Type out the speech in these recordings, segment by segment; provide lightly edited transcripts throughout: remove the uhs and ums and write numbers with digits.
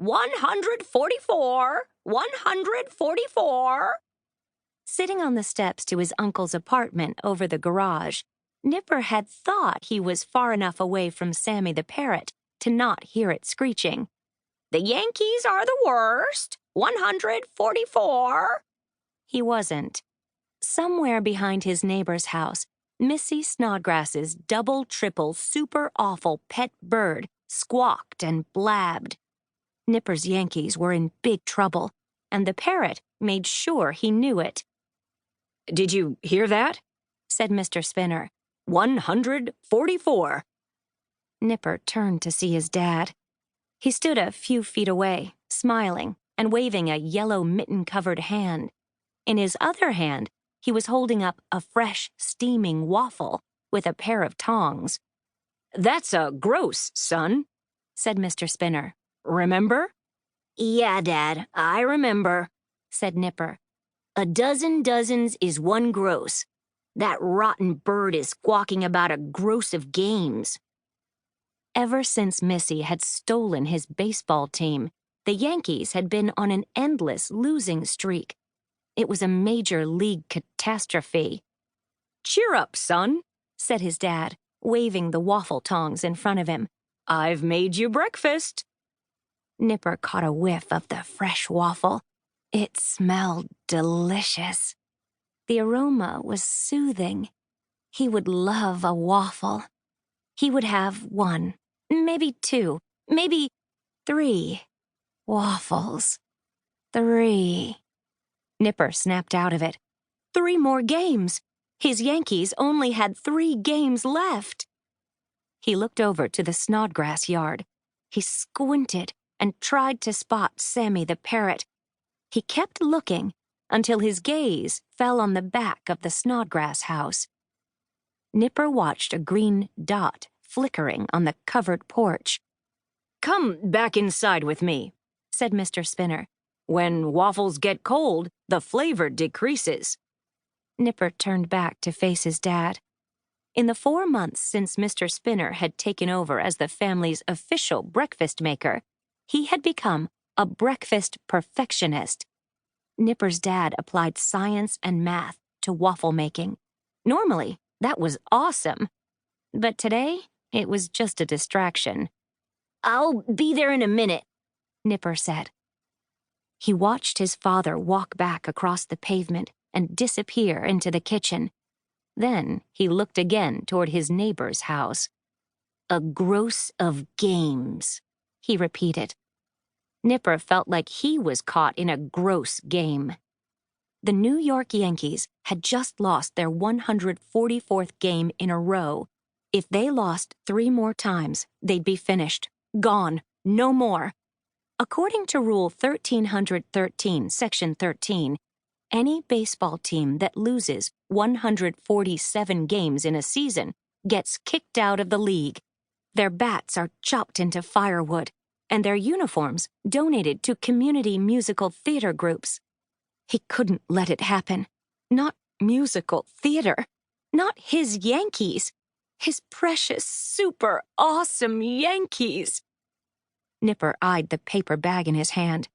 144, 144. Sitting on the steps to his uncle's apartment over the garage, Nipper had thought he was far enough away from Sammy the parrot to not hear it screeching. The Yankees are the worst. 144. He wasn't. Somewhere behind his neighbor's house, Missy Snodgrass's double, triple, super awful pet bird squawked and blabbed. Nipper's Yankees were in big trouble, and the parrot made sure he knew it. "Did you hear that?" said Mr. Spinner. 144. Nipper turned to see his dad. He stood a few feet away, smiling and waving a yellow mitten-covered hand. In his other hand, he was holding up a fresh, steaming waffle with a pair of tongs. "That's a gross, son," said Mr. Spinner. "Remember?" "Yeah, Dad, I remember," said Nipper. "A dozen dozens is one gross. That rotten bird is squawking about a gross of games." Ever since Missy had stolen his baseball team, the Yankees had been on an endless losing streak. It was a major league catastrophe. "Cheer up, son," said his dad, waving the waffle tongs in front of him. "I've made you breakfast." Nipper caught a whiff of the fresh waffle. It smelled delicious. The aroma was soothing. He would love a waffle. He would have one, maybe two, maybe 3 waffles. 3. Nipper snapped out of it. 3 more games. His Yankees only had 3 games left. He looked over to the Snodgrass yard. He squinted and tried to spot Sammy the parrot. He kept looking until his gaze fell on the back of the Snodgrass house. Nipper watched a green dot flickering on the covered porch. "Come back inside with me," said Mr. Spinner. "When waffles get cold, the flavor decreases." Nipper turned back to face his dad. In the 4 months since Mr. Spinner had taken over as the family's official breakfast maker, he had become a breakfast perfectionist. Nipper's dad applied science and math to waffle making. Normally, that was awesome. But today, it was just a distraction. "I'll be there in a minute," Nipper said. He watched his father walk back across the pavement and disappear into the kitchen. Then he looked again toward his neighbor's house. "A gross of games," he repeated. Nipper felt like he was caught in a gross game. The New York Yankees had just lost their 144th game in a row. If they lost 3 more times, they'd be finished. Gone. No more. According to Rule 1313, Section 13, any baseball team that loses 147 games in a season gets kicked out of the league. Their bats are chopped into firewood, and their uniforms donated to community musical theater groups. He couldn't let it happen. Not musical theater. Not his Yankees. His precious, super awesome Yankees. Nipper eyed the paper bag in his hand.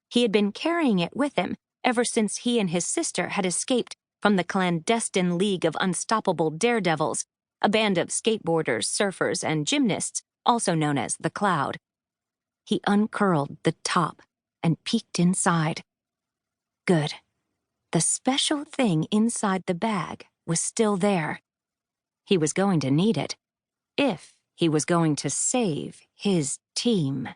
He had been carrying it with him ever since he and his sister had escaped from the clandestine League of Unstoppable Daredevils, a band of skateboarders, surfers, and gymnasts, also known as the Cloud. He uncurled the top and peeked inside. Good. The special thing inside the bag was still there. He was going to need it, if he was going to save his team.